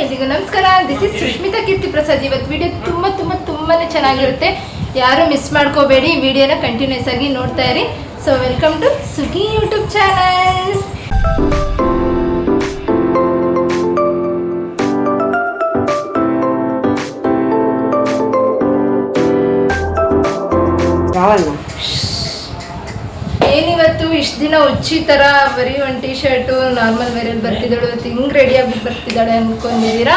ಎಲ್ಲಿಗೂ ನಮಸ್ಕಾರ. This is Sushmita ಕೀರ್ತಿ ಪ್ರಸಾದ್. ಇವತ್ತು ವಿಡಿಯೋ ತುಂಬಾ ಚೆನ್ನಾಗಿರುತ್ತೆ. ಯಾರು ಮಿಸ್ ಮಾಡ್ಕೋಬೇಡಿ, ವಿಡಿಯೋನ ಕಂಟಿನ್ಯೂಸ್ ಆಗಿ ನೋಡ್ತಾ ಇರಿ. So welcome to Sukhi YouTube channel. ಏನಿವತ್ತು ಇಷ್ಟು ದಿನ ಉಚ್ಚಿ ಥರ ಬರೀ ಒಂದು ಟೀ ಶರ್ಟು ನಾರ್ಮಲ್ ವೇರಲ್ಲಿ ಬರ್ತಿದ್ದಾಳೆ, ಇವತ್ತು ಹಿಂಗೆ ರೆಡಿಯಾಗಿ ಬರ್ತಿದ್ದಾಳೆ ಅಂದ್ಕೊಂಡಿದ್ದೀರಾ.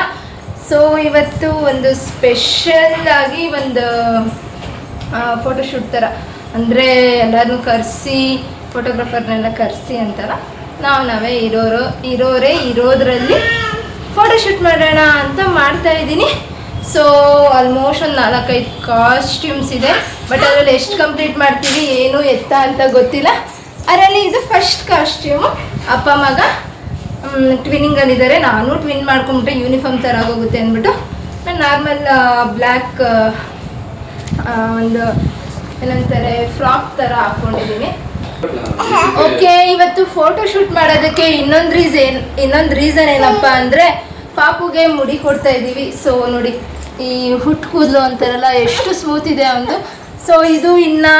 ಸೊ ಇವತ್ತು ಒಂದು ಸ್ಪೆಷಲ್ ಆಗಿ ಒಂದು ಫೋಟೋಶೂಟ್ ಥರ, ಅಂದರೆ ಎಲ್ಲರನ್ನೂ ಕರೆಸಿ ಫೋಟೋಗ್ರಾಫರ್ನೆಲ್ಲ ಕರೆಸಿ ಅಂತಾರ, ನಾವೇ ಇರೋದ್ರಲ್ಲಿ ಫೋಟೋಶೂಟ್ ಮಾಡೋಣ ಅಂತ ಮಾಡ್ತಾ ಇದ್ದೀನಿ. ಸೊ ಆಲ್ಮೋಸ್ಟ್ ಒಂದು 4-5 ಕಾಸ್ಟ್ಯೂಮ್ಸ್ ಇದೆ, ಬಟ್ ಅದರಲ್ಲಿ ಎಷ್ಟು ಕಂಪ್ಲೀಟ್ ಮಾಡ್ತೀವಿ ಏನು ಎತ್ತ ಅಂತ ಗೊತ್ತಿಲ್ಲ. ಅದರಲ್ಲಿ ಇದು ಫಸ್ಟ್ ಕಾಸ್ಟ್ಯೂಮು. ಅಪ್ಪ ಮಗ ಟ್ವಿನ್ನಿಂಗಲ್ಲಿದ್ದಾರೆ. ನಾನು ಟ್ವಿನ್ ಮಾಡ್ಕೊಂಬಿಟ್ಟೆ, ಯೂನಿಫಾರ್ಮ್ ಥರ ಆಗೋಗುತ್ತೆ ಅಂದ್ಬಿಟ್ಟು ನಾನು ನಾರ್ಮಲ್ ಬ್ಲ್ಯಾಕ್ ಒಂದು ಏನಂತಾರೆ ಫ್ರಾಕ್ ಥರ ಹಾಕ್ಕೊಂಡಿದ್ದೀನಿ. ಓಕೆ, ಇವತ್ತು ಫೋಟೋಶೂಟ್ ಮಾಡೋದಕ್ಕೆ ಇನ್ನೊಂದು ರೀಸನ್ ಏನಪ್ಪ ಅಂದರೆ ಪಾಪುಗೆ ಮುಡಿ ಕೊಡ್ತಾ ಇದ್ದೀವಿ. ಸೊ ನೋಡಿ, ಈ ಹುಟ್ಟು ಕೂದಲು ಅಂತಾರಲ್ಲ, ಎಷ್ಟು ಸ್ಮೂತ್ ಇದೆ ಒಂದು. ಸೊ ಇದು ಇನ್ನು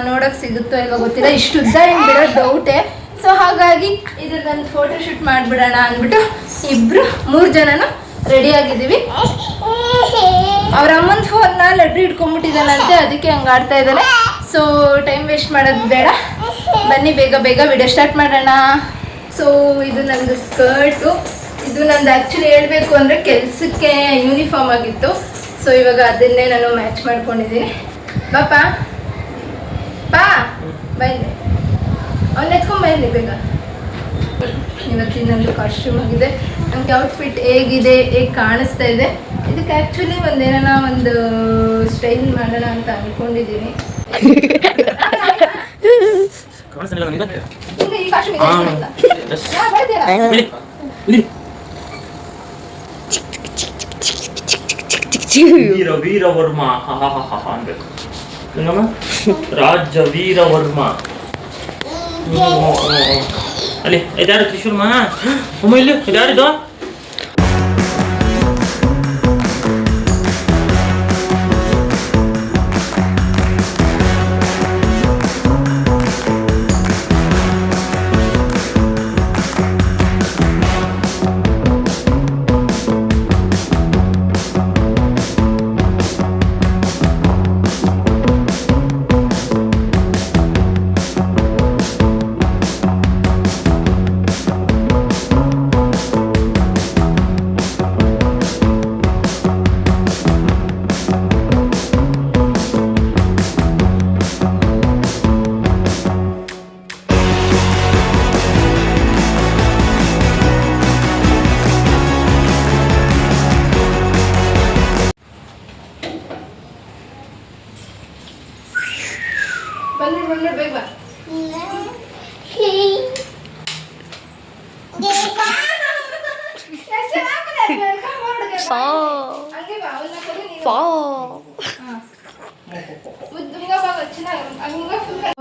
ನೋಡೋಕ್ಕೆ ಸಿಗುತ್ತೋ ಇಲ್ವೋ ಗೊತ್ತಿಲ್ಲ, ಇಷ್ಟು ಉದ್ದ ಏನು ಬಿಡೋದು ಡೌಟೇ. ಸೊ ಹಾಗಾಗಿ ಇದ್ರದ್ದು ಫೋಟೋಶೂಟ್ ಮಾಡಿಬಿಡೋಣ ಅಂದ್ಬಿಟ್ಟು 3 ಜನನು ರೆಡಿಯಾಗಿದ್ದೀವಿ. ಅವ್ರ ಅಮ್ಮನ ಫೋನ್ನ ಲಡ್ಡು ಇಟ್ಕೊಂಡ್ಬಿಟ್ಟಿದ್ದಾನಂತೆ, ಅದಕ್ಕೆ ಹಂಗೆ ಆಡ್ತಾ ಇದ್ದಾನೆ. ಸೊ ಟೈಮ್ ವೇಸ್ಟ್ ಮಾಡೋದು ಬೇಡ, ಬನ್ನಿ ಬೇಗ ವಿಡಿಯೋ ಸ್ಟಾರ್ಟ್ ಮಾಡೋಣ. ಸೊ ಇದು ನಂದು ಸ್ಕರ್ಟು. ಇದು ನಂದು ಆ್ಯಕ್ಚುಲಿ ಹೇಳಬೇಕು ಅಂದರೆ ಕೆಲಸಕ್ಕೆ ಯೂನಿಫಾರ್ಮ್ ಆಗಿತ್ತು. ಸೊ ಇವಾಗ ಅದನ್ನೇ ನಾನು ಮ್ಯಾಚ್ ಮಾಡ್ಕೊಂಡಿದ್ದೀನಿ. ಬಾ ಬೈಲಿ, ಅವ್ನು ಎತ್ಕೊಂಬೈಲಿ ಬೇಗ. ಇವತ್ತಿನ ನಂದು ಕಾಸ್ಟ್ಯೂಮ್ ಆಗಿದೆ. ನಮಗೆ ಔಟ್ಫಿಟ್ ಹೇಗೆ ಕಾಣಿಸ್ತಾ ಇದೆ. ಇದಕ್ಕೆ ಆ್ಯಕ್ಚುಲಿ ಒಂದು ಸ್ಟೈಲ್ ಮಾಡೋಣ ಅಂತ ಅಂದ್ಕೊಂಡಿದ್ದೀನಿ. ಈ ಕಾಸ್ಟ್ಯೂಮ್ ವೀರವರ್ಮ ಅನ್ಬೇಕು. ರಾಜ ವೀರವರ್ಮ ಅಲ್ಲಿ ಇದಾರು ತ್ರಿಶೂರ್ಮ ಇಲ್ಲಿ ಇದಾರಿದು.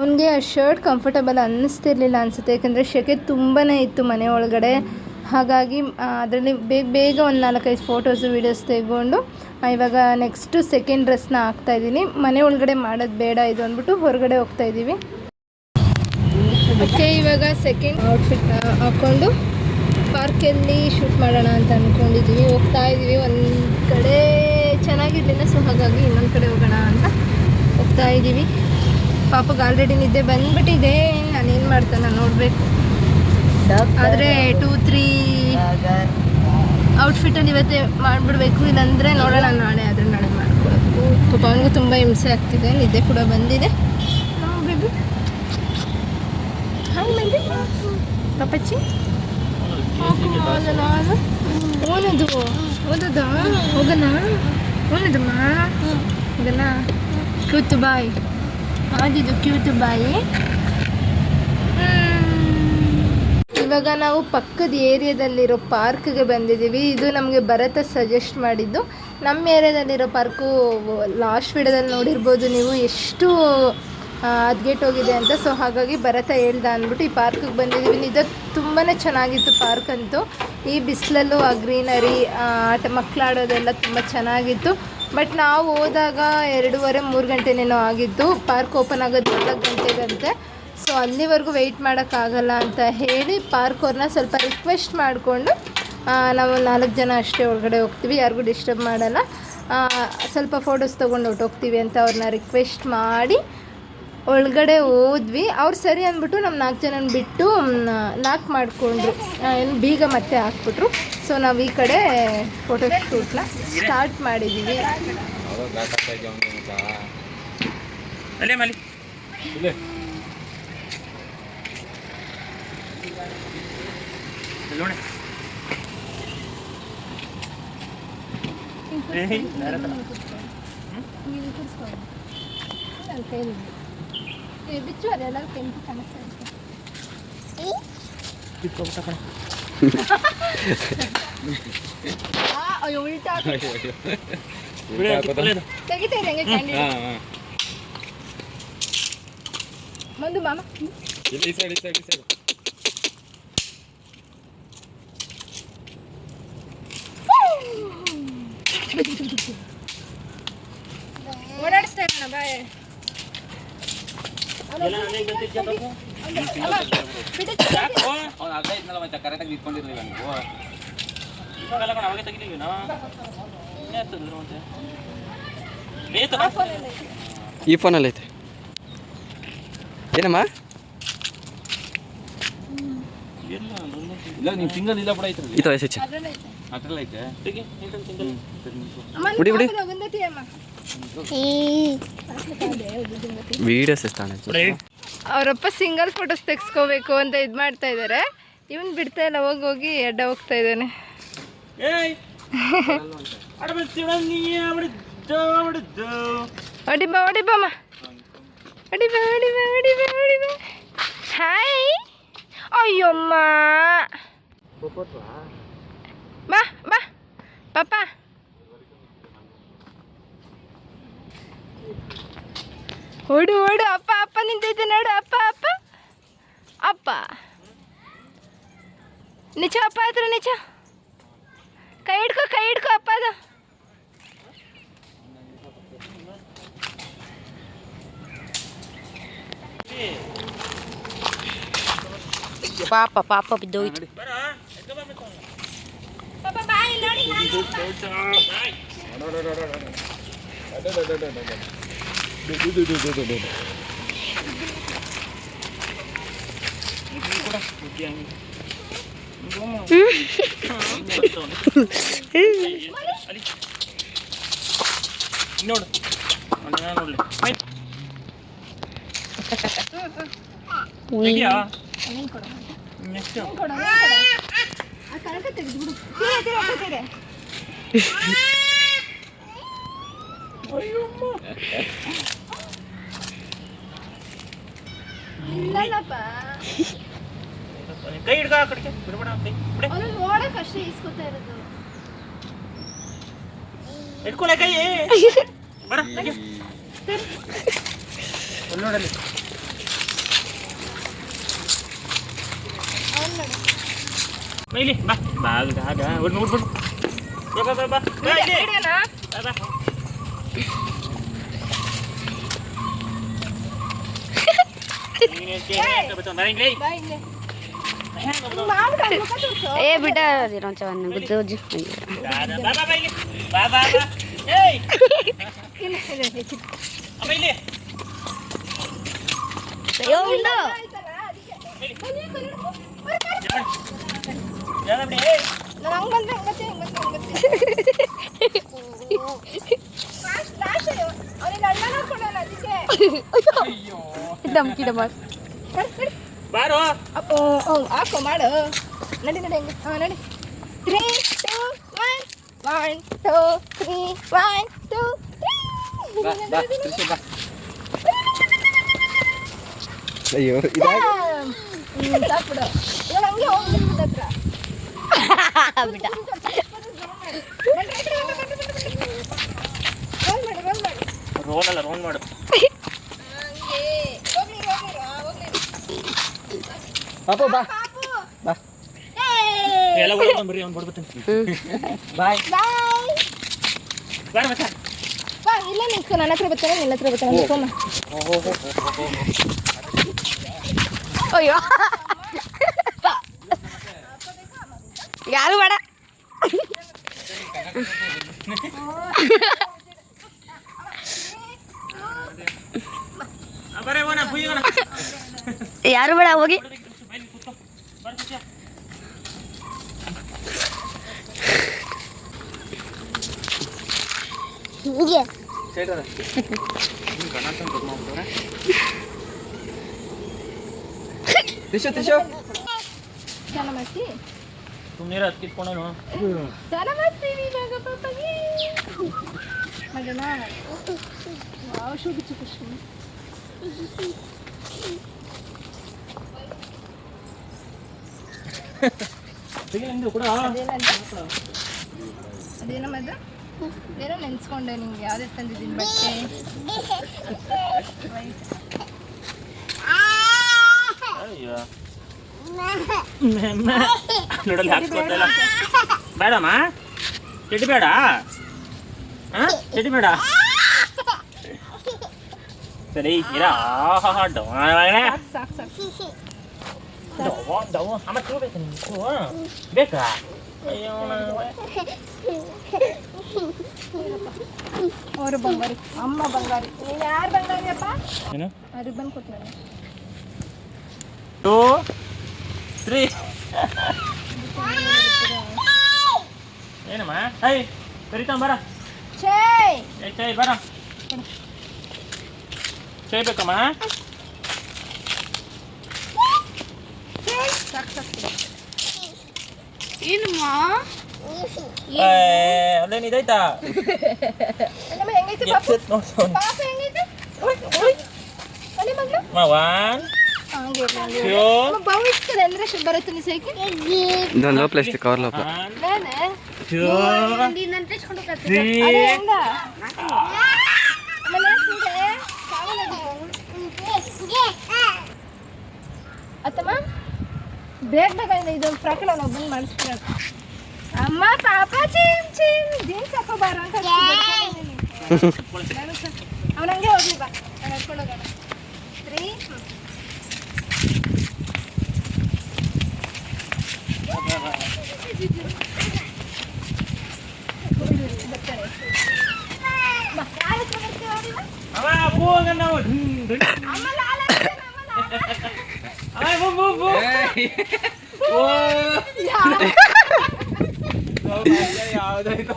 ಅವನಿಗೆ ಆ ಶರ್ಟ್ ಕಂಫರ್ಟಬಲ್ ಅನ್ನಿಸ್ತಿರ್ಲಿಲ್ಲ ಅನಿಸುತ್ತೆ, ಯಾಕಂದರೆ ಸೆಕೆ ತುಂಬಾ ಇತ್ತು ಮನೆ ಒಳಗಡೆ. ಹಾಗಾಗಿ ಅದರಲ್ಲಿ ಬೇಗ ಒಂದು 4-5 ಫೋಟೋಸು ವೀಡಿಯೋಸ್ ತೆಗೆದುಕೊಂಡು ಇವಾಗ ನೆಕ್ಸ್ಟು ಸೆಕೆಂಡ್ ಡ್ರೆಸ್ನ ಹಾಕ್ತಾಯಿದ್ದೀನಿ. ಮನೆ ಒಳಗಡೆ ಮಾಡೋದು ಬೇಡ ಇದು ಅಂದ್ಬಿಟ್ಟು ಹೊರಗಡೆ ಹೋಗ್ತಾಯಿದ್ದೀವಿ. ಓಕೆ, ಇವಾಗ ಸೆಕೆಂಡ್ ಔಟ್ಫಿಟ್ನ ಹಾಕ್ಕೊಂಡು ಪಾರ್ಕಲ್ಲಿ ಶೂಟ್ ಮಾಡೋಣ ಅಂತ ಅಂದ್ಕೊಂಡಿದ್ದೀವಿ. ಹೋಗ್ತಾ ಇದ್ದೀವಿ. ಒಂದು ಕಡೆ ಚೆನ್ನಾಗಿರಲಿಲ್ಲ, ಸೊ ಹಾಗಾಗಿ ಇನ್ನೊಂದು ಕಡೆ ಹೋಗೋಣ ಅಂತ ಹೋಗ್ತಾ ಇದ್ದೀವಿ. ಪಾಪಗೆ ಆಲ್ರೆಡಿ ನಿದ್ದೆ ಬಂದ್ಬಿಟ್ಟಿದೆ. ನಾನೇನು ಮಾಡ್ತಾನೆ ನೋಡಬೇಕು. ಆದರೆ 2-3 ಔಟ್ಫಿಟ್ಟಲ್ಲಿ ಇವತ್ತೇ ಮಾಡಿಬಿಡ್ಬೇಕು, ಇಲ್ಲಾಂದರೆ ನೋಡೋಣ ನಾಳೆ ಮಾಡ್ಕೊಳೋದು. ಪಾಪ ಅವನಿಗೂ ತುಂಬ ಹಿಂಸೆ ಆಗ್ತಿದೆ, ನಿದ್ದೆ ಕೂಡ ಬಂದಿದೆ. ಬೇಬಿ ಹಾಯ್ ಮಂದಿ ಪಾಪಚ್ಚಿ ಓನದು ಓದದ ಹೋಗೋಣ ಓನದಮ್ಮ ಹೋಗೋಣ. ಕ್ಯೂಟ್ ಬಾಯ್ ಆದಿದ್ದು ಕ್ಯೂಟ್ ಬಾಯಿ. ಇವಾಗ ನಾವು ಪಕ್ಕದ ಏರಿಯಾದಲ್ಲಿರೋ ಪಾರ್ಕ್ಗೆ ಬಂದಿದ್ದೀವಿ. ಇದು ನಮಗೆ ಭರತ ಸಜೆಸ್ಟ್ ಮಾಡಿದ್ದು. ನಮ್ಮ ಏರಿಯಾದಲ್ಲಿರೋ ಪಾರ್ಕು ಲಾಸ್ಟ್ ವಿಡಿಯೋದಲ್ಲಿ ನೋಡಿರ್ಬೋದು ನೀವು, ಎಷ್ಟು ಅದ್ಗೇಟ್ ಹೋಗಿದೆ ಅಂತ. ಸೊ ಹಾಗಾಗಿ ಭರತ ಹೇಳ್ದ ಅಂದ್ಬಿಟ್ಟು ಈ ಪಾರ್ಕಿಗೆ ಬಂದಿದ್ದೀವಿ. ಇದು ತುಂಬಾ ಚೆನ್ನಾಗಿತ್ತು ಪಾರ್ಕ್ ಅಂತೂ. ಈ ಬಿಸಿಲಲ್ಲೂ ಆ ಗ್ರೀನರಿ ಮಕ್ಕಳಾಡೋದೆಲ್ಲ ತುಂಬ ಚೆನ್ನಾಗಿತ್ತು. ಬಟ್ ನಾವು ಹೋದಾಗ 2:30-3 ಗಂಟೆನೇನೋ ಆಗಿತ್ತು. ಪಾರ್ಕ್ ಓಪನ್ ಆಗೋದು 4 ಗಂಟೆಗಂತೆ. ಸೊ ಅಲ್ಲಿವರೆಗೂ ವೆಯ್ಟ್ ಮಾಡೋಕ್ಕಾಗಲ್ಲ ಅಂತ ಹೇಳಿ ಪಾರ್ಕ್ ಅವ್ರನ್ನ ಸ್ವಲ್ಪ ರಿಕ್ವೆಸ್ಟ್ ಮಾಡಿಕೊಂಡು ನಾವು 4 ಜನ ಅಷ್ಟೇ ಒಳಗಡೆ ಹೋಗ್ತೀವಿ, ಯಾರಿಗೂ ಡಿಸ್ಟರ್ಬ್ ಮಾಡೋಲ್ಲ, ಸ್ವಲ್ಪ ಫೋಟೋಸ್ ತೊಗೊಂಡು ಹೊರ್ಟೋಗ್ತೀವಿ ಅಂತ ಅವ್ರನ್ನ ರಿಕ್ವೆಸ್ಟ್ ಮಾಡಿ ಒಳಗಡೆ ಹೋದ್ವಿ. ಅವ್ರು ಸರಿ ಅಂದ್ಬಿಟ್ಟು ನಮ್ಮ 4 ಜನನ ಬಿಟ್ಟು ಲಾಕ್ ಮಾಡಿಕೊಂಡ್ರು, ಏನು ಬೀಗ ಮತ್ತೆ ಹಾಕ್ಬಿಟ್ರು. ಸೊ ನಾವು ಈ ಕಡೆ ಫೋಟೋ ಶೂಟ್ನ ಸ್ಟಾರ್ಟ್ ಮಾಡಿದ್ದೀವಿ. ಬಿಚ್ಚು ಅದೆಲ್ಲ ಕೆಂಪು ಕಾಣಿಸ್ತಾ ಅಯ್ಯೋ ಉಲ್ಟಾ ತೆಗಿತಾ ಇದೆ ಕ್ಯಾಂಡಿಡೇಟ್ ಮುಂದೆ ಮಾಮ ಓಡಾಡಿಸ್ತಾ ಇರೋಣ ಬಾಯ್. ಈ ಫೋನಲ್ಲಿ ಐತೆ ಏನಮ್ಮ? ಇಲ್ಲ ನೀವು ಸಿಂಗಲ್ ಇಲ್ಲ ಬಿಡ ಐತ್ರಿ. ಇದು ಐತೆ ಅದ್ರಲ್ಲಿ ಐತೆ ಬಿಡಿ ಬಿಡಿ ವೀಡಿಯೋಸ್ ಇಷ್ಟಾನೆ. ಅವರಪ್ಪ ಸಿಂಗಲ್ ಫೋಟೋಸ್ ತೆಗ್ಸ್ಕೋಬೇಕು ಅಂತ ಇದು ಮಾಡ್ತಾ ಇದ್ದಾರೆ. ಇವನ್ ಬಿಡ್ತಾ ಇಲ್ಲ, ಹೋಗಿ ಅಡ್ಡ ಹೋಗ್ತಾ ಇದ್ದಾನೆ. ಹೊಡಿಬಾ ಹೊಡಿಬಮ್ಮ ಹೊಡಿಬಾ ಹೊಡಿಬಾ ಹೊಡಿಬಾ ಹೊಡಿಬಾ. ಹಾಯ್ ಅಯ್ಯಮ್ಮ ಬಾ ಬಾ ಪಾಪ ಓಡು ಓಡು. ಅಪ್ಪ ಅಪ್ಪ ನಿಂತೈತೆ ನೋಡು. ಅಪ್ಪ ಅಪ್ಪ ಅಪ್ಪ ನಿಚ ಅಪ್ಪ ಹತ್ರ ನಿಚ ಕೈ ಹಿಡ್ಕೊ ಅಪ್ಪ ಅದು. ಪಾಪ ಬಿದ್ದೋಯ್ತು. ಪಾಪ ಬಾಯ್ ನೋಡಿ ನೋಡು ಕೈ ಹಿಡ್ಕ ಆ ಕಡೆಗೆ ಬಿಡಬೇಡ. ಅವನು ನೋಡಕ್ ಅಷ್ಟೇ ಇಸ್ಕೊತಾ ಇರೋದು. ಹಿಡ್ಕೊಳ ಕೈ ಬರ ನೋಡಲ್ಲಿ ಮೈಲಿ ಬಾ ಬಾಗ ನೋಡ್ಬಿಡು ಬಾ ಬಾ ಬಾ ಬಾ ಇಲ್ಲಿ ಬಾ ಬಾ. ಏ ಬಿಡ ಗುದ್ದೋಜು ಡಮ್ಕಿಡ ಬಾರೋ ಹಾಕೋ ಮಾಡು. ನಡಿ ನಡಿ ಹಂಗೆ. ಹಾಂ ನಡಿ. 3 2 1 1 2 3 1 2 3. ಅಯ್ಯೋ ಸಾಕ್ಬಿಡು. ಇವಾಗ ಹಂಗೆ ಹೋಗ್ಬಿಟ್ಟು ಹತ್ರ ಬಿಡ ರೋಲ್ ಅಲ್ಲ ರೋಲ್ ಮಾಡು. ಹಂಗೆ ಪಾಪು ಬಾ ಬಾ ಎಲ್ಲ ಓಡ್ಕೊಂಡು ಬರ್ರಿ ಅವ್ನು ಹೊಡ್ಬರ್ತೀನಿ. ಬಾಯ್ ಬೇಡ ಮಚ್ಚ. ಬಾ ಇಲ್ಲ ನಿಂತ್ಕೊ, ನನ್ನ ಹತ್ರ ಬರ್ತಾನೆ, ನಿನ್ನ ಹತ್ರ ಬರ್ತಾನೆ, ನಿಂತ್ಕೊಮ್ಮ. ಅಯ್ಯೋ ಯಾರು ಬೇಡ. ಬರೇ ಓನ ಪುಯ್ಯೋಣ. ಯಾರು ಬೇಡ ಹೋಗಿ. ತಿಶು ತಿಶು ಚಾನ ಮಾಡ್ತಿ ನೀರು ಹತ್ತಿಟ್ಕೊಂಡು ಚಾನ ಮಾಡ್ತೀವಿ ಇವಾಗ ಪಾಪಗೆ ಮಾಡೋಣ. ವಾವ್ ಶುಭ ಖುಷಿ. ಕೂಡ ಅದೇನಮ್ಮದು ಏನೋ ನೆನ್ಸ್ಕೊಂಡೆ ನಿಮ್ಗೆ ಯಾವ್ದು ತಂದಿದ್ದೀನಿ ಬಟ್ಟೆ. ಅಯ್ಯೋ ನೋಡಲ್ಲಿ ಹಾಕ್ಸ್ಕೊಟ್ಟಲ್ಲ. ಬೇಡಮ್ಮ ಚಡ್ಡಿ ಬೇಡ, ಹಾಂ ಚಡ್ಡಿ ಬೇಡ. ಸರಿ ಇರ ಸಾಕು ಸಾಕು ಅಮ್ಮ ತಗೋಬೇಕು ಬೇಕಾ? ಅಯ್ಯೋ ಅವರು ಬಂಗಾರಿ, ಅಮ್ಮ ಬಂಗಾರಿ. ನೀನು ಯಾರು ಬಂಗಾರಿ ಅಪ್ಪ? ಏನು ಅವ್ರಿಗೆ ಬಂದು ಕೊಟ್ಟು ನಾನು 2 3 ಏನಮ್ಮ? ಹೈ ಕರಿತಾಂ ಬರ. ಛೇ ಚೈ ಬರ. ಚೈ ಬೇಕಮ್ಮ? ಸಾಕು ಸಾಕು. ಏನಮ್ಮ ಅಲ್ಲೇನು ಇದೈತಾ? ಅಲ್ಲಮ್ಮ ಹೆಂಗೈತೆ ಪಾಪ? ಪಾಪ ಹೆಂಗೈತೆ? ಅಲ್ಲಿ ಮಗಳು? ಒನ್ ಹಂಗೆ ಹಂಗೆ ಟೂ ಬಾವು ಇರ್ತದೆ ಅಂದರೆ ಬರುತ್ತೆ ನಿಸೈಕೆ ಇದೊಂದು ಲೋ ಪ್ಲಾಸ್ಟಿಕ್ ಕವರ್ ಲೋಪ ನಾನೇ ಟೂ ಅದು ಹೆಂಗ ಆಮೇಲೆ ಸೀರೆ ಕಾವಲದು ಅತ್ತಮ್ಮ ಬೇಗ ಬೇಗ ಇದೊಂದು ಫ್ರಾಕಲ್ಲ ನಾವು ಬಂದು ಮಾಡಿಸ್ಬಿಡೋಣ. ಅಮ್ಮ ಪಾಪ ಚಿಮ್ ಚಿಮ್ ಜೀನ್ಸ್ ಹಾಕೋ ಬಾರ ಅಂತ ಅವನಂಗೆ ಹೋಗ್ಲಿ ಬಾ ನಾನು ಹಚ್ಕೊಂಡು ಹೋಗೋಣ. 3 ಅವ ಪೂಂಗ ನಾವು ಯಾವ್ದಾಯ್ತು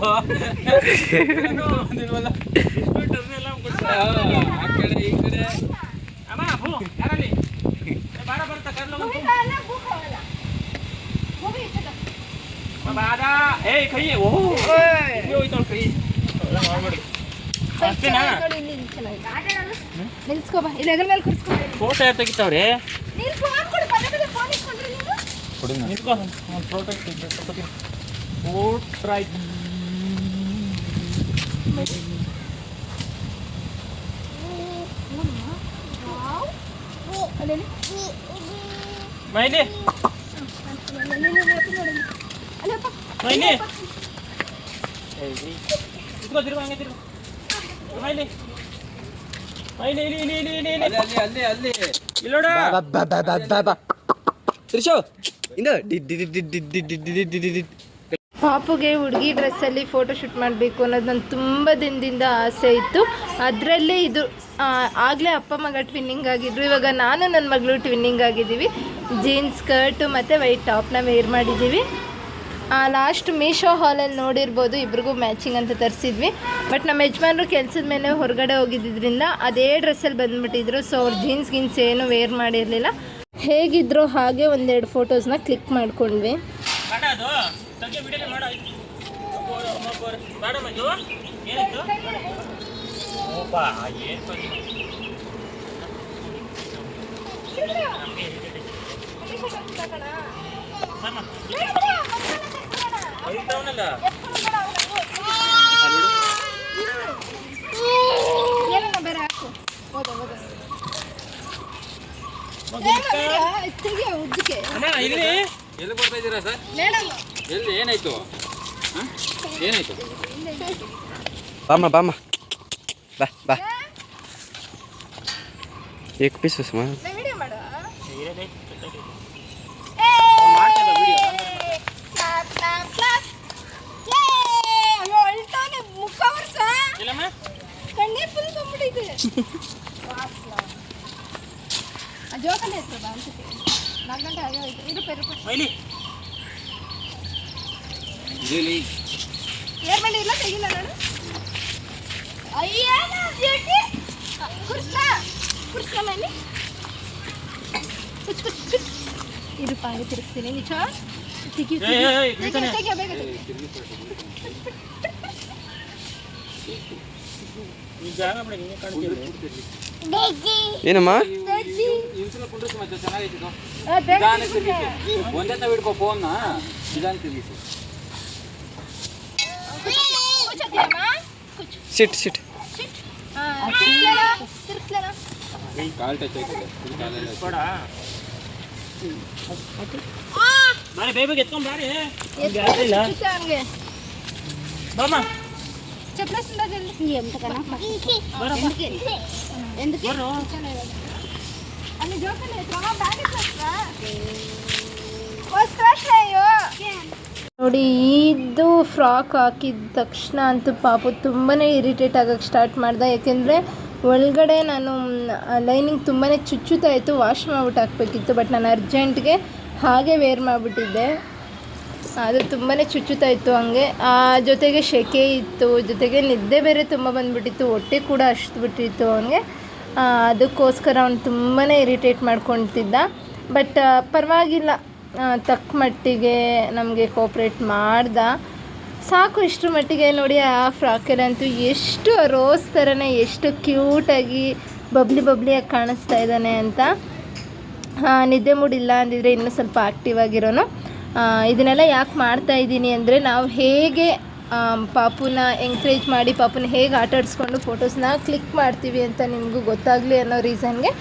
ಅಮ್ಮ ಪೂ ಯಾರಲ್ಲಿ ಬಾರ ಬರ್ತಾ ಕರ್ಲ ಬಾದ ಏಯ್ ಕೈ ಓ ಹೋಯ್ತು ಕೈ ಮಾಡ್ಬೇಡಿ ಅಷ್ಟೇನಾ? ನಿಲ್ಸ್ಕೋ ಬಾ ಇಲ್ಲಿ ಹೆಗಲ ಮೇಲೆ ಕುರ್ಸ್ಕೊ. ಫೋಟೋ ಯಾರು ತೆಗಿತಾವ್ರಿ? ನೀನು ಫೋನ್ ಕೊಡು ಪದೇ ಪದೇ ಫೋನ್ ಇಟ್ಕೊಂಡ್ರೆ ನೀನು ನಿಂತ್ಕೋ ಒಂದು ಫೋಟೋ ತೆಗಿತೀನಿ. ಫೋಟೋ ಆಯ್ತು ಅಲ್ಲಿ ಮೈಲಿ ಅಲ್ಲಪ್ಪ ಮೈಲಿ ಇದ್ಕೋ ತಿರ್ಗೋ ಹಂಗೆ ತಿರ್ಗೋ ಮೈಲಿ ಮೈಲಿ ಇಲ್ಲಿ ಇಲ್ಲಿ ಇಲ್ಲಿ ಇಲ್ಲಿ ಇಲ್ಲಿ ಅಲ್ಲಿ ಅಲ್ಲಿ ಅಲ್ಲಿ ಇಲ್ಲಿ ನೋಡ ಬಾ ಬಾ ಬಾ ಬಾ ಬಾ ಬಾ ತ್ರಿಶು ಇಂದ ಪಾಪುಗೆ ಹುಡುಗಿ ಡ್ರೆಸ್ಸಲ್ಲಿ ಫೋಟೋ ಶೂಟ್ ಮಾಡಬೇಕು ಅನ್ನೋದು ನನ್ನ ತುಂಬ ದಿನದಿಂದ ಆಸೆ ಇತ್ತು. ಅದರಲ್ಲೇ ಇದು ಆಗಲೇ ಅಪ್ಪ ಮಗ ಟ್ವಿನ್ನಿಂಗ್ ಆಗಿದ್ರು, ಇವಾಗ ನಾನು ನನ್ನ ಮಗಳು ಟ್ವಿನ್ನಿಂಗ್ ಆಗಿದ್ದೀವಿ. ಜೀನ್ಸ್ ಸ್ಕರ್ಟು ಮತ್ತು ವೈಟ್ ಟಾಪ್ನ ವೇರ್ ಮಾಡಿದ್ದೀವಿ. ಲಾಸ್ಟ್ ಮೀಶೋ ಹಾಲಲ್ಲಿ ನೋಡಿರ್ಬೋದು, ಇಬ್ರಿಗೂ ಮ್ಯಾಚಿಂಗ್ ಅಂತ ತರಿಸಿದ್ವಿ. ಬಟ್ ನಮ್ಮ ಯಜಮಾನ್ರು ಕೆಲಸದ ಮೇಲೆ ಹೊರಗಡೆ ಹೋಗಿದ್ದರಿಂದ ಅದೇ ಡ್ರೆಸ್ಸಲ್ಲಿ ಬಂದುಬಿಟ್ಟಿದ್ರು. ಸೊ ಅವ್ರು ಜೀನ್ಸ್ ಗಿನ್ಸ್ ಏನು ವೇರ್ ಮಾಡಿರಲಿಲ್ಲ. ಹೇಗಿದ್ರು ಹಾಗೆ ಒಂದೆರಡು ಫೋಟೋಸ್ನ ಕ್ಲಿಕ್ ಮಾಡ್ಕೊಂಡ್ವಿ. ಮಾಡ ಅದು ಸಂಜೆ ವಿಡಿಯೋ ಮಾಡ ಮೇಡಮ್ ಇದು ಏನಿತ್ತು ಓಪ ಏನು ಐತವನಲ್ಲ ಏನನ್ನ ಬೇರೆ ಹಾಕು. ಹೌದಾ ಹೌದಾ ಅಮ್ಮ ಇಲ್ಲಿ ಎಲ್ಲಿ ಬರ್ತಾ ಇದ್ದೀರಾ ಸರ್? ಎಲ್ಲಿ ಏನಾಯ್ತು? ಏನಾಯ್ತು? ಬಾಮ್ಮ ಬಾಮ್ಮ ಬಾ ಬಾ. ಏಕ್ ಪೀಸ್ ಸುಮ್ಮ ಇಲ್ಲಮ್ಮ ಜೋಕಲ್ಲಿ ಹೆಸರು ಬಾ ಅನ್ಸುತ್ತೆ 4 ಗಂಟೆ ಆಗೋಯ್ತು. ಇದು ಮೈಲಿ ಏರ್ ಮಾಡಿ ಇಲ್ಲ ತೆಗಿಲ್ಲ ನಾನು. ಅಯ್ಯನ ಬ್ಯೂಟಿ ಕುರ್ಸ್ಲ ಮೇಲೆ ಇದು ಪಾಂಗೆ ತಿರುಗಿಸ್ತೀನಿ ನಿಜ ತೆಗಿ ಬೇಗ ಈ ಜಾಗ ಮಾಡಿ ನೀನು ಕಾಣ್ತೀವಿ. ಏನಮ್ಮ ಒಂದೇ ತಾವ್ ಇಡ್ಕೋ ಫೋನ್ನ ನಿಧಾನ ತಿರುಗಿಸು. ಸಿಟ್ ಸಿಟ್ ಕಾಲ್ ಟಚ್ ಆಯ್ತದೆ ಬೇಡ ಬಾರಿ ಬೇಗ ಎತ್ಕೊಂಡ್ ಬಾರಿ ಇಲ್ಲ ಬಾಮ ನೋಡಿ, ಇದು ಫ್ರಾಕ್ ಹಾಕಿದ ತಕ್ಷಣ ಅಂತೂ ಪಾಪು ತುಂಬಾ ಇರಿಟೇಟ್ ಆಗೋಕ್ಕೆ ಸ್ಟಾರ್ಟ್ ಮಾಡ್ದೆ. ಯಾಕೆಂದರೆ ಒಳಗಡೆ ನಾನು ಲೈನಿಂಗ್ ತುಂಬಾ ಚುಚ್ಚುತ್ತಾ ಇತ್ತು, ವಾಶ್ ಮಾಡ್ಬಿಟ್ಟು ಹಾಕಬೇಕಿತ್ತು. ಬಟ್ ನಾನು ಅರ್ಜೆಂಟ್ಗೆ ಹಾಗೆ ವೇರ್ ಮಾಡಿಬಿಟ್ಟಿದ್ದೆ. ಅದು ತುಂಬಾ ಚುಚ್ಚುತ್ತಾ ಇತ್ತು ಹಂಗೆ. ಜೊತೆಗೆ ಸೆಕೆ ಇತ್ತು, ಜೊತೆಗೆ ನಿದ್ದೆ ಬೇರೆ ತುಂಬ ಬಂದುಬಿಟ್ಟಿತ್ತು, ಹೊಟ್ಟೆ ಕೂಡ ಅಷ್ಟು ಬಿಟ್ಟಿತ್ತು ಅವನಿಗೆ. ಅದಕ್ಕೋಸ್ಕರ ಅವ್ನು ತುಂಬಾ ಇರಿಟೇಟ್ ಮಾಡ್ಕೊತಿದ್ದ. ಬಟ್ ಪರವಾಗಿಲ್ಲ, ತಕ್ಕ ಮಟ್ಟಿಗೆ ನಮಗೆ ಕೋಪ್ರೇಟ್ ಮಾಡ್ದ. ಸಾಕು ಇಷ್ಟರ ಮಟ್ಟಿಗೆ. ನೋಡಿ, ಆ ಫ್ರಾಕಲ್ಲಂತೂ ಎಷ್ಟು ರೋಸ್ ಥರನೇ ಎಷ್ಟು ಕ್ಯೂಟಾಗಿ ಬಬ್ಲಿಯಾಗಿ ಕಾಣಿಸ್ತಾ ಇದ್ದಾನೆ ಅಂತ. ನಿದ್ದೆ ಮೂಡಿಲ್ಲ ಅಂದಿದ್ರೆ ಇನ್ನೂ ಸ್ವಲ್ಪ ಆ್ಯಕ್ಟಿವ್ ಆಗಿರೋನು. ಇದನ್ನೆಲ್ಲ ಯಾಕೆ ಮಾಡ್ತಾಯಿದ್ದೀನಿ ಅಂದರೆ, ನಾವು ಹೇಗೆ ಪಾಪುನ ಎಂಕರೇಜ್ ಮಾಡಿ ಪಾಪುನ ಹೇಗೆ ಆಟಾಡಿಸ್ಕೊಂಡು ಫೋಟೋಸ್ನ ಕ್ಲಿಕ್ ಮಾಡ್ತೀವಿ ಅಂತ ನಿಮಗೂ ಗೊತ್ತಾಗಲಿ ಅನ್ನೋ ರೀಸನ್ಗೆ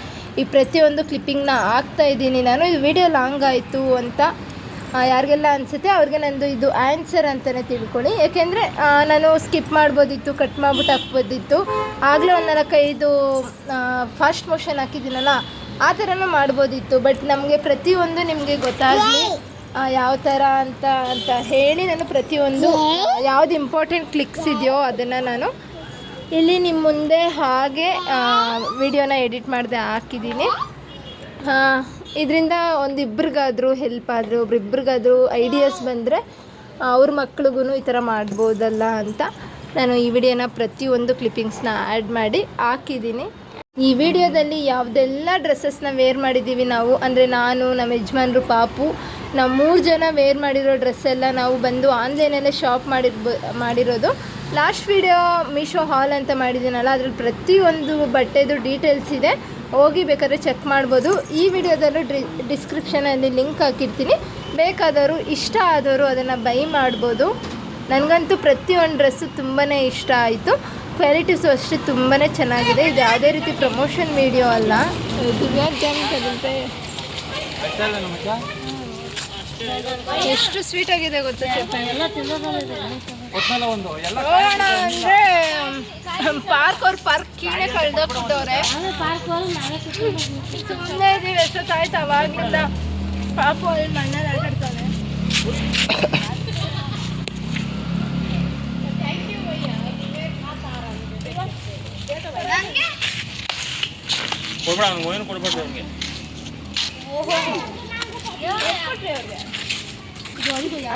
ಈ ಪ್ರತಿಯೊಂದು ಕ್ಲಿಪ್ಪಿಂಗ್ನ ಹಾಕ್ತಾಯಿದ್ದೀನಿ ನಾನು. ಇದು ವಿಡಿಯೋ ಲಾಂಗ್ ಆಯಿತು ಅಂತ ಯಾರಿಗೆಲ್ಲ ಅನಿಸುತ್ತೆ ಅವ್ರಿಗೆ ನಂದು ಇದು ಆನ್ಸರ್ ಅಂತಲೇ ತಿಳ್ಕೊಳ್ಳಿ. ಯಾಕೆಂದರೆ ನಾನು ಸ್ಕಿಪ್ ಮಾಡ್ಬೋದಿತ್ತು, ಕಟ್ ಮಾಡಿಬಿಟ್ಟು ಹಾಕ್ಬೋದಿತ್ತು. ಆಗಲೇ ಒಂದು 4-5 ಫಾಸ್ಟ್ ಮೋಷನ್ ಹಾಕಿದ್ದೀನಲ್ಲ, ಆ ಥರನೂ ಮಾಡ್ಬೋದಿತ್ತು. ಬಟ್ ನಮಗೆ ಪ್ರತಿಯೊಂದು ನಿಮಗೆ ಗೊತ್ತಾಗಲಿ ಯಾವ ಥರ ಅಂತ ಹೇಳಿ ನಾನು ಪ್ರತಿಯೊಂದು ಯಾವುದು ಇಂಪಾರ್ಟೆಂಟ್ ಕ್ಲಿಕ್ಸ್ ಇದೆಯೋ ಅದನ್ನು ನಾನು ಇಲ್ಲಿ ನಿಮ್ಮ ಮುಂದೆ ಹಾಗೆ ವಿಡಿಯೋನ ಎಡಿಟ್ ಮಾಡದೆ ಹಾಕಿದ್ದೀನಿ. ಇದರಿಂದ ಒಂದಿಬ್ರಿಗಾದರೂ ಹೆಲ್ಪ್ ಆದರೆ, ಒಬ್ರಿಬ್ರಿಗಾದರೂ ಐಡಿಯಾಸ್ ಬಂದರೆ ಅವ್ರ ಮಕ್ಳಿಗೂ ಈ ಥರ ಮಾಡ್ಬೋದಲ್ಲ ಅಂತ ನಾನು ಈ ವಿಡಿಯೋನ ಪ್ರತಿಯೊಂದು ಕ್ಲಿಪ್ಪಿಂಗ್ಸ್ನ ಆ್ಯಡ್ ಮಾಡಿ ಹಾಕಿದ್ದೀನಿ. ಈ ವಿಡಿಯೋದಲ್ಲಿ ಯಾವುದೆಲ್ಲ ಡ್ರೆಸ್ಸಸ್ನ ವೇರ್ ಮಾಡಿದ್ದೀವಿ ನಾವು, ಅಂದರೆ ನಾನು, ನಮ್ಮ ಯಜಮಾನ್ರು, ಪಾಪು, ನಾವು 3 ಜನ ವೇರ್ ಮಾಡಿರೋ ಡ್ರೆಸ್ಸೆಲ್ಲ ನಾವು ಬಂದು ಆನ್ಲೈನಲ್ಲೇ ಶಾಪ್ ಮಾಡಿರೋದು. ಲಾಸ್ಟ್ ವಿಡಿಯೋ ಮೀಶೋ ಹಾಲ್ ಅಂತ ಮಾಡಿದ್ದೀನಲ್ಲ, ಅದ್ರಲ್ಲಿ ಪ್ರತಿಯೊಂದು ಬಟ್ಟೆದು ಡೀಟೇಲ್ಸ್ ಇದೆ, ಹೋಗಿ ಬೇಕಾದ್ರೆ ಚೆಕ್ ಮಾಡ್ಬೋದು. ಈ ವಿಡಿಯೋದಲ್ಲೂ ಡಿಸ್ಕ್ರಿಪ್ಷನಲ್ಲಿ ಲಿಂಕ್ ಹಾಕಿರ್ತೀನಿ, ಬೇಕಾದವರು ಇಷ್ಟ ಆದವರು ಅದನ್ನು ಬೈ ಮಾಡ್ಬೋದು. ನನಗಂತೂ ಪ್ರತಿಯೊಂದು ಡ್ರೆಸ್ಸು ತುಂಬಾ ಇಷ್ಟ ಆಯಿತು. ಕ್ವಾಲಿಟೀಸು ಅಷ್ಟೇ ತುಂಬಾ ಚೆನ್ನಾಗಿದೆ. ಇದು ಯಾವುದೇ ರೀತಿ ಪ್ರಮೋಷನ್ ವಿಡಿಯೋ ಅಲ್ಲ. ಎಷ್ಟು ಸ್ವೀಟ್ ಆಗಿದೆ ಗೊತ್ತಾ ಅಂದರೆ ಪಾರ್ಕ್ ಕೀಳೆ ಕಳ್ದೋಗ್ಬಿಟ್ಟವ್ರೆ. ಸುಮ್ಮನೆ ಇದೀವಿ ಎಷ್ಟೊತ್ತಾಯ್ತು ಅವಾಗಲಿಂದ. ಪಾಪು ಅಲ್ಲಿ ಮಣ್ಣಲ್ಲಿ ಆಟಾಡ್ತಾನೆ. ಕೊಡ್ಬೇಡ, ಏನು ಕೊಡ್ಬೇಡ್ರಿ ಅವ್ರಿಗೆ.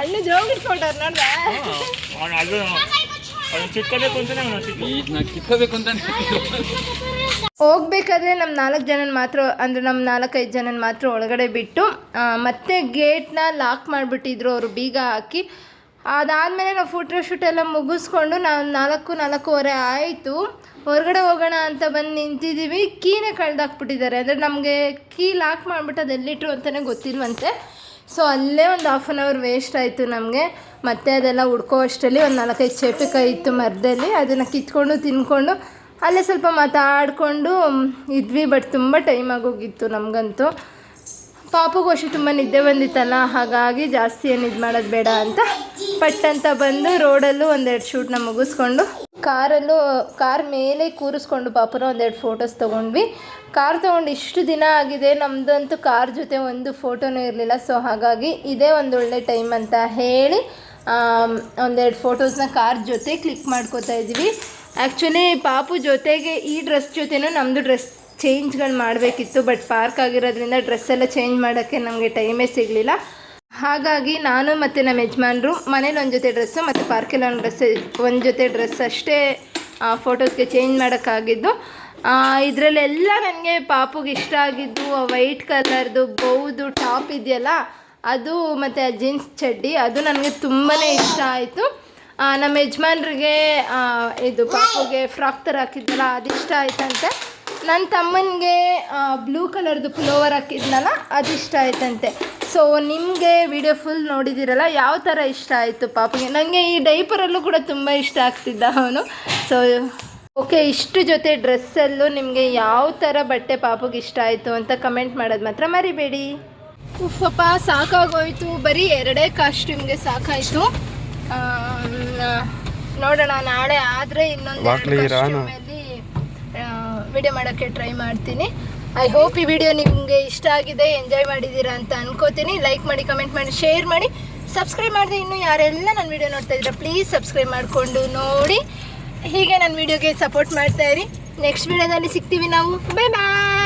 ಅಲ್ಲಿ ಜೋಗಿಟ್ಕೊಂಡಾರ ನೋಡ್ದೆ. ಅದು ಕಿತ್ಕೋಬೇಕು ಅಂತಾನೆ ಕಿತ್ಕೋಬೇಕು ಅಂತ ಹೋಗ್ಬೇಕಾದ್ರೆ ನಮ್ಮ 4 ಜನನ ಮಾತ್ರ, ಅಂದರೆ ನಮ್ಮ 4-5 ಜನನ ಮಾತ್ರ ಒಳಗಡೆ ಬಿಟ್ಟು ಮತ್ತೆ ಗೇಟ್ನ ಲಾಕ್ ಮಾಡಿಬಿಟ್ಟಿದ್ರು ಅವರು ಬೀಗ ಹಾಕಿ. ಅದಾದಮೇಲೆ ನಾವು ಫೋಟೋ ಶೂಟ್ ಎಲ್ಲ ಮುಗಿಸ್ಕೊಂಡು ನಾವು 4-4:15 ಆಯಿತು. ಹೊರಗಡೆ ಹೋಗೋಣ ಅಂತ ಬಂದು ನಿಂತಿದ್ದೀವಿ. ಕೀನೇ ಕಳ್ದಾಕ್ಬಿಟ್ಟಿದ್ದಾರೆ. ಅಂದರೆ ನಮಗೆ ಕೀ ಲಾಕ್ ಮಾಡಿಬಿಟ್ಟು ಅದು ಎಲ್ಲಿಟ್ರು ಅಂತಲೇ ಗೊತ್ತಿಲ್ವಂತೆ. ಸೊ ಅಲ್ಲೇ ಒಂದು 1/2 hour ವೇಸ್ಟ್ ಆಯಿತು ನಮಗೆ. ಮತ್ತೆ ಅದೆಲ್ಲ ಹುಡ್ಕೋ ಅಷ್ಟರಲ್ಲಿ ಒಂದು 4-5 ಚೇಪೆಕಾಯಿ ಇತ್ತು ಮರದಲ್ಲಿ, ಅದನ್ನು ಕಿತ್ಕೊಂಡು ತಿನ್ಕೊಂಡು ಅಲ್ಲೇ ಸ್ವಲ್ಪ ಮಾತಾಡಿಕೊಂಡು ಇದ್ವಿ. ಬಟ್ ತುಂಬ ಟೈಮ್ ಆಗೋಗಿತ್ತು ನಮಗಂತೂ. ಪಾಪುಗೂ ಅಷ್ಟೇ ತುಂಬ ನಿದ್ದೆ ಬಂದಿತ್ತಲ್ಲ, ಹಾಗಾಗಿ ಜಾಸ್ತಿ ಏನು ಇದು ಮಾಡೋದು ಬೇಡ ಅಂತ ಪಟ್ಟಂತ ಬಂದು ರೋಡಲ್ಲೂ ಒಂದೆರಡು ಶೂಟ್ನ ಮುಗಿಸ್ಕೊಂಡು ಕಾರ್ ಮೇಲೆ ಕೂರಿಸ್ಕೊಂಡು ಪಾಪುನ ಒಂದೆರಡು ಫೋಟೋಸ್ ತೊಗೊಂಡ್ವಿ. ಕಾರ್ ತೊಗೊಂಡು ಇಷ್ಟು ದಿನ ಆಗಿದೆ, ನಮ್ಮದಂತೂ ಕಾರ್ ಜೊತೆ ಒಂದು ಫೋಟೋನೂ ಇರಲಿಲ್ಲ. ಸೊ ಹಾಗಾಗಿ ಇದೇ ಒಂದು ಒಳ್ಳೆ ಟೈಮ್ ಅಂತ ಹೇಳಿ ಒಂದೆರಡು ಫೋಟೋಸ್ನ ಕಾರ್ ಜೊತೆ ಕ್ಲಿಕ್ ಮಾಡ್ಕೋತಾ ಇದ್ದೀವಿ. ಆ್ಯಕ್ಚುಲಿ ಪಾಪು ಜೊತೆಗೆ ಈ ಡ್ರೆಸ್ ಜೊತೆನೂ ನಮ್ಮದು ಡ್ರೆಸ್ ಚೇಂಜ್ಗಳು ಮಾಡಬೇಕಿತ್ತು. ಬಟ್ ಪಾರ್ಕ್ ಆಗಿರೋದ್ರಿಂದ ಡ್ರೆಸ್ಸೆಲ್ಲ ಚೇಂಜ್ ಮಾಡೋಕ್ಕೆ ನಮಗೆ ಟೈಮೇ ಸಿಗಲಿಲ್ಲ. ಹಾಗಾಗಿ ನಾನು ಮತ್ತು ನಮ್ಮ ಯಜಮಾನ್ರು ಮನೇಲಿ ಒಂದು ಜೊತೆ ಡ್ರೆಸ್ಸು ಮತ್ತು ಪಾರ್ಕೆಲ್ಲ ಒಂದು ಜೊತೆ ಡ್ರೆಸ್ ಅಷ್ಟೇ ಫೋಟೋಸ್ಗೆ ಚೇಂಜ್ ಮಾಡೋಕ್ಕಾಗಿದ್ದು. ಇದರಲ್ಲೆಲ್ಲ ನನಗೆ ಪಾಪುಗೆ ಇಷ್ಟ ಆಗಿದ್ದು ವೈಟ್ ಕಲರ್ದು ಗೌದು ಟಾಪ್ ಇದೆಯಲ್ಲ ಅದು, ಮತ್ತು ಆ ಜೀನ್ಸ್ ಚಡ್ಡಿ, ಅದು ನನಗೆ ತುಂಬಾ ಇಷ್ಟ ಆಯಿತು. ನಮ್ಮ ಯಜಮಾನ್ರಿಗೆ ಇದು ಪಾಪುಗೆ ಫ್ರಾಕ್ ಥರ ಹಾಕಿದ್ನಲ್ಲ ಅದು ಇಷ್ಟ ಆಯ್ತಂತೆ. ನನ್ನ ತಮ್ಮನಿಗೆ ಬ್ಲೂ ಕಲರ್ದು ಪುಲೋವರ್ ಹಾಕಿದ್ನಲ್ಲ ಅದು ಇಷ್ಟ ಆಯ್ತಂತೆ. ಸೊ ನಿಮಗೆ ವಿಡಿಯೋ ಫುಲ್ ನೋಡಿದ್ದೀರಲ್ಲ, ಯಾವ ಥರ ಇಷ್ಟ ಆಯಿತು ಪಾಪುಗೆ? ನನಗೆ ಈ ಡೈಪರಲ್ಲೂ ಕೂಡ ತುಂಬ ಇಷ್ಟ ಆಗ್ತಿದ್ದ ಅವನು. ಸೊ ಓಕೆ, ಇಷ್ಟು ಜೊತೆ ಡ್ರೆಸ್ಸಲ್ಲೂ ನಿಮಗೆ ಯಾವ ಥರ ಬಟ್ಟೆ ಪಾಪುಗೆ ಇಷ್ಟ ಆಯಿತು ಅಂತ ಕಮೆಂಟ್ ಮಾಡೋದು ಮಾತ್ರ ಮರಿಬೇಡಿ. ಉಫಪ್ಪ ಸಾಕಾಗೋಯ್ತು, ಬರೀ 2 ಕಾಸ್ಟ್ಯೂಮ್ಗೆ ಸಾಕಾಯಿತು. ನೋಡೋಣ ನಾಳೆ ಆದರೆ ಇನ್ನೊಂದು ಕಾಸ್ಟ್ಯೂಮಲ್ಲಿ ವಿಡಿಯೋ ಮಾಡೋಕ್ಕೆ ಟ್ರೈ ಮಾಡ್ತೀನಿ. ಐ ಹೋಪ್ ಈ ವಿಡಿಯೋ ನಿಮಗೆ ಇಷ್ಟ ಆಗಿದೆ, ಎಂಜಾಯ್ ಮಾಡಿದ್ದೀರಾ ಅಂತ ಅನ್ಕೋತೀನಿ. ಲೈಕ್ ಮಾಡಿ, ಕಮೆಂಟ್ ಮಾಡಿ, ಶೇರ್ ಮಾಡಿ, ಸಬ್ಸ್ಕ್ರೈಬ್ ಮಾಡಿದೆ ಇನ್ನೂ ಯಾರೆಲ್ಲ ನನ್ನ ವಿಡಿಯೋ ನೋಡ್ತಾ ಇದ್ದೀರಾ ಪ್ಲೀಸ್ ಸಬ್ಸ್ಕ್ರೈಬ್ ಮಾಡಿಕೊಂಡು ನೋಡಿ. ಹೀಗೆ ನನ್ನ ವಿಡಿಯೋಗೆ ಸಪೋರ್ಟ್ ಮಾಡ್ತಾಯಿರಿ. ನೆಕ್ಸ್ಟ್ ವಿಡಿಯೋದಲ್ಲಿ ಸಿಗ್ತೀವಿ ನಾವು. ಬಾಯ್ ಬಾಯ್.